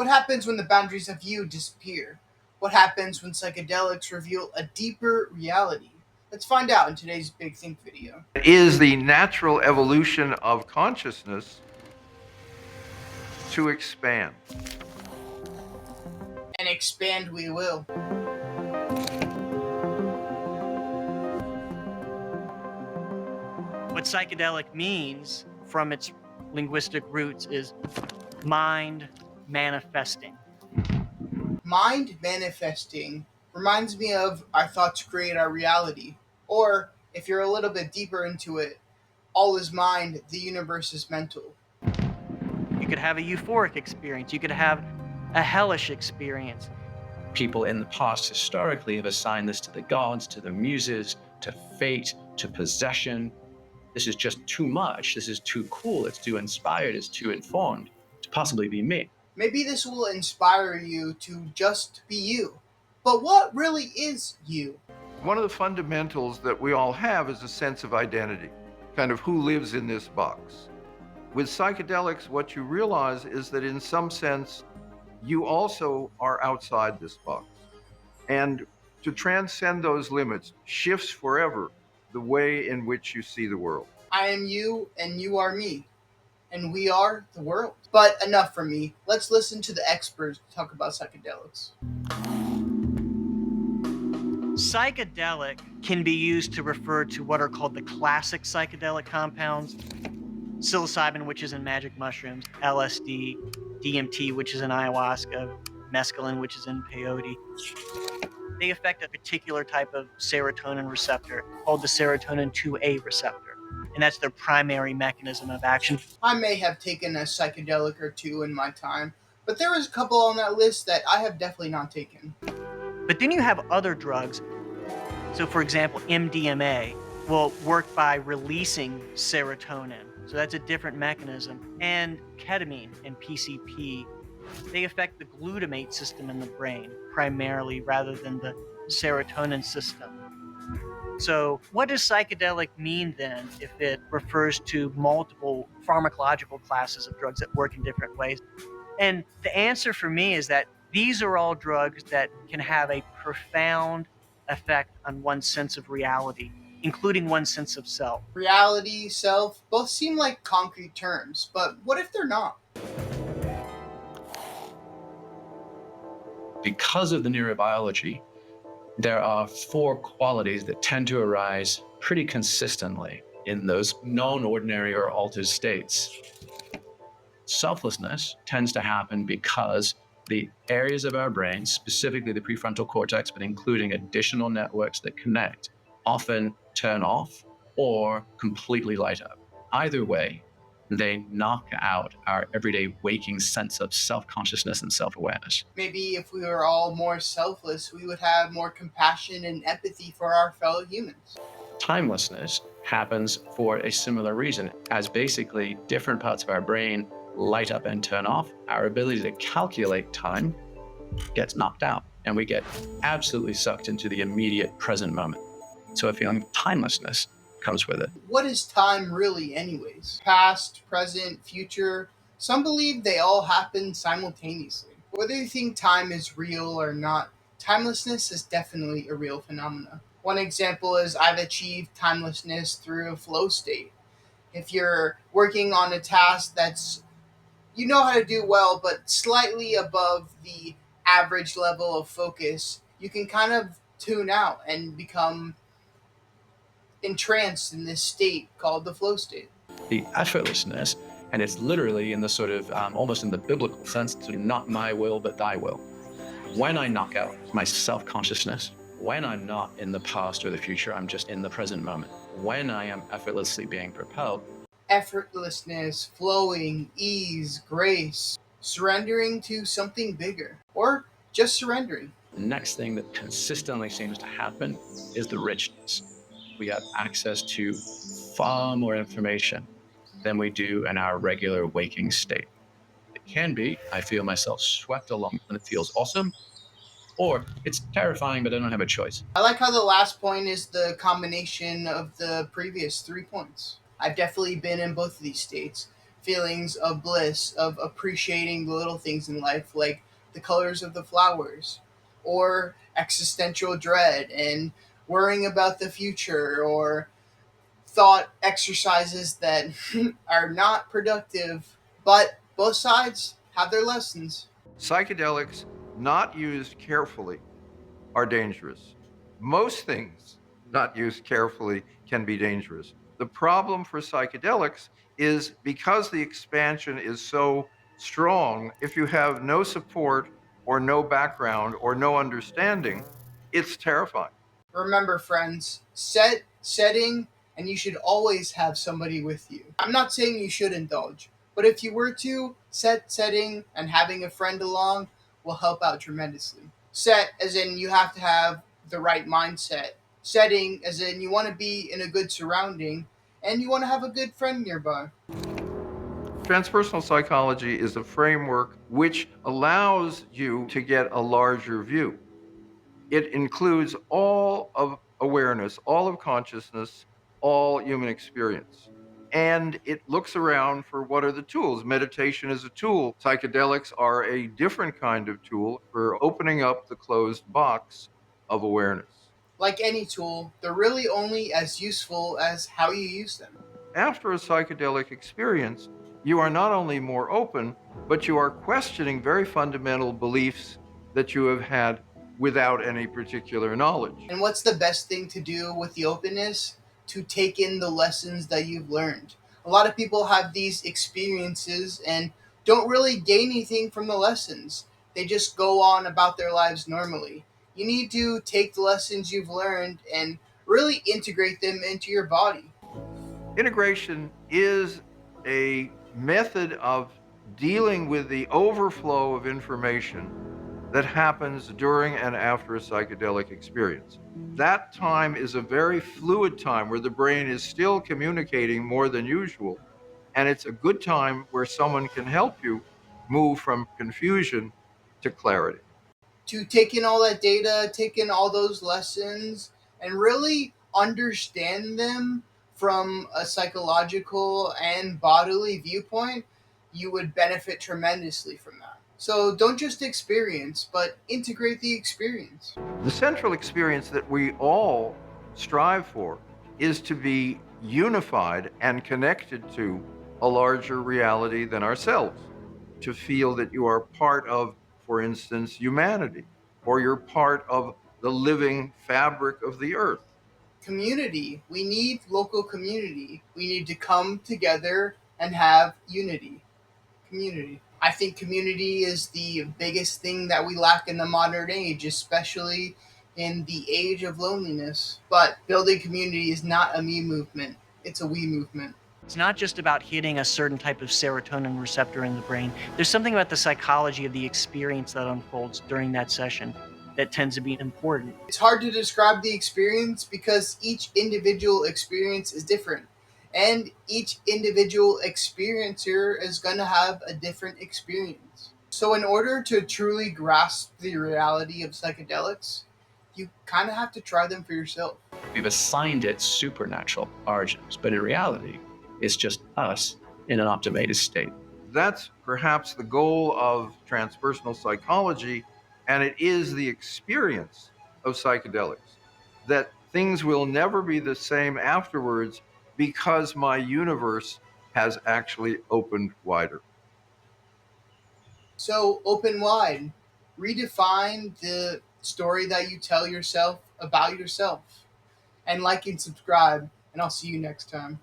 What happens when the boundaries of you disappear? What happens when psychedelics reveal a deeper reality? Let's find out in today's Big Think video. Is the natural evolution of consciousness to expand. And expand we will. What psychedelic means from its linguistic roots is mind manifesting. Mind manifesting reminds me of our thoughts create our reality. Or, if you're a little bit deeper into it, all is mind, the universe is mental. You could have a euphoric experience, you could have a hellish experience. People in the past historically have assigned this to the gods, to the muses, to fate, to possession. This is just too much. This is too cool. It's too inspired. It's too informed to possibly be me. Maybe this will inspire you to just be you. But what really is you? One of the fundamentals that we all have is a sense of identity, kind of who lives in this box. With psychedelics, what you realize is that in some sense, you also are outside this box. And to transcend those limits shifts forever the way in which you see the world. I am you and you are me. And we are the world. But enough from me. Let's listen to the experts talk about psychedelics. Psychedelic can be used to refer to what are called the classic psychedelic compounds. Psilocybin, which is in magic mushrooms, LSD, DMT, which is in ayahuasca, mescaline, which is in peyote. They affect a particular type of serotonin receptor called the serotonin 2A receptor, and that's their primary mechanism of action. I may have taken a psychedelic or two in my time, but there was a couple on that list that I have definitely not taken. But then you have other drugs. So for example, MDMA will work by releasing serotonin. So that's a different mechanism. And ketamine and PCP, they affect the glutamate system in the brain primarily rather than the serotonin system. So what does psychedelic mean then if it refers to multiple pharmacological classes of drugs that work in different ways? And the answer for me is that these are all drugs that can have a profound effect on one's sense of reality, including one's sense of self. Reality, self, both seem like concrete terms, but what if they're not? Because of the neurobiology, there are 4 qualities that tend to arise pretty consistently in those non-ordinary or altered states. Selflessness tends to happen because the areas of our brain, specifically the prefrontal cortex, but including additional networks that connect, often turn off or completely light up. Either way, they knock out our everyday waking sense of self-consciousness and self-awareness. Maybe if we were all more selfless, we would have more compassion and empathy for our fellow humans. Timelessness happens for a similar reason. As basically different parts of our brain light up and turn off, our ability to calculate time gets knocked out, and we get absolutely sucked into the immediate present moment. So a feeling of timelessness comes with it. What is time really, anyways? Past, present, future? Some believe they all happen simultaneously. Whether you think time is real or not, timelessness is definitely a real phenomenon. One example is I've achieved timelessness through a flow state. If you're working on a task that's you know how to do well, but slightly above the average level of focus, you can kind of tune out and become entranced in this state called the flow state. The effortlessness, and it's literally in the sort of almost in the biblical sense, to not my will, but thy will. When I knock out my self-consciousness, when I'm not in the past or the future, I'm just in the present moment. When I am effortlessly being propelled, Effortlessness, flowing, ease, grace, surrendering to something bigger, or just surrendering. the next thing that consistently seems to happen is the richness. We have access to far more information than we do in our regular waking state. It can be, I feel myself swept along and it feels awesome, or it's terrifying, but I don't have a choice. I like how the last point is the combination of the previous 3 points. I've definitely been in both of these states. feelings of bliss, of appreciating the little things in life, like the colors of the flowers, or existential dread and worrying about the future, or thought exercises that are not productive. But both sides have their lessons. Psychedelics, not used carefully, are dangerous. Most things not used carefully can be dangerous. The problem for psychedelics is because the expansion is so strong, if you have no support or no background or no understanding, it's terrifying. Remember, friends, setting, and you should always have somebody with you. I'm not saying you should indulge, but if you were to, setting and having a friend along will help out tremendously. Set as in you have to have the right mindset. Setting as in you want to be in a good surrounding and you want to have a good friend nearby. Transpersonal psychology is a framework which allows you to get a larger view. It includes all of awareness, all of consciousness, all human experience. And it looks around for what are the tools. Meditation is a tool. Psychedelics are a different kind of tool for opening up the closed box of awareness. Like any tool, they're really only as useful as how you use them. After a psychedelic experience, you are not only more open, but you are questioning very fundamental beliefs that you have had without any particular knowledge. And what's the best thing to do with the openness? To take in the lessons that you've learned. A lot of people have these experiences and don't really gain anything from the lessons. They just go on about their lives normally. You need to take the lessons you've learned and really integrate them into your body. Integration is a method of dealing with the overflow of information that happens during and after a psychedelic experience. That time is a very fluid time where the brain is still communicating more than usual. And it's a good time where someone can help you move from confusion to clarity. To take in all that data, take in all those lessons, and really understand them from a psychological and bodily viewpoint, you would benefit tremendously from that. So don't just experience, but integrate the experience. The central experience that we all strive for is to be unified and connected to a larger reality than ourselves, to feel that you are part of, for instance, humanity, or you're part of the living fabric of the earth. Community. We need local community. We need to come together and have unity. Community. I think community is the biggest thing that we lack in the modern age, especially in the age of loneliness. But building community is not a me movement, it's a we movement. It's not just about hitting a certain type of serotonin receptor in the brain. There's something about the psychology of the experience that unfolds during that session that tends to be important. It's hard to describe the experience because each individual experience is different. And each individual experiencer is going to have a different experience. So, in order to truly grasp the reality of psychedelics, you kind of have to try them for yourself. We've assigned it supernatural origins, but in reality, it's just us in an optimated state. That's perhaps the goal of transpersonal psychology, and it is the experience of psychedelics that things will never be the same afterwards because my universe has actually opened wider. So, open wide. Redefine the story that you tell yourself about yourself. And like and subscribe, and I'll see you next time.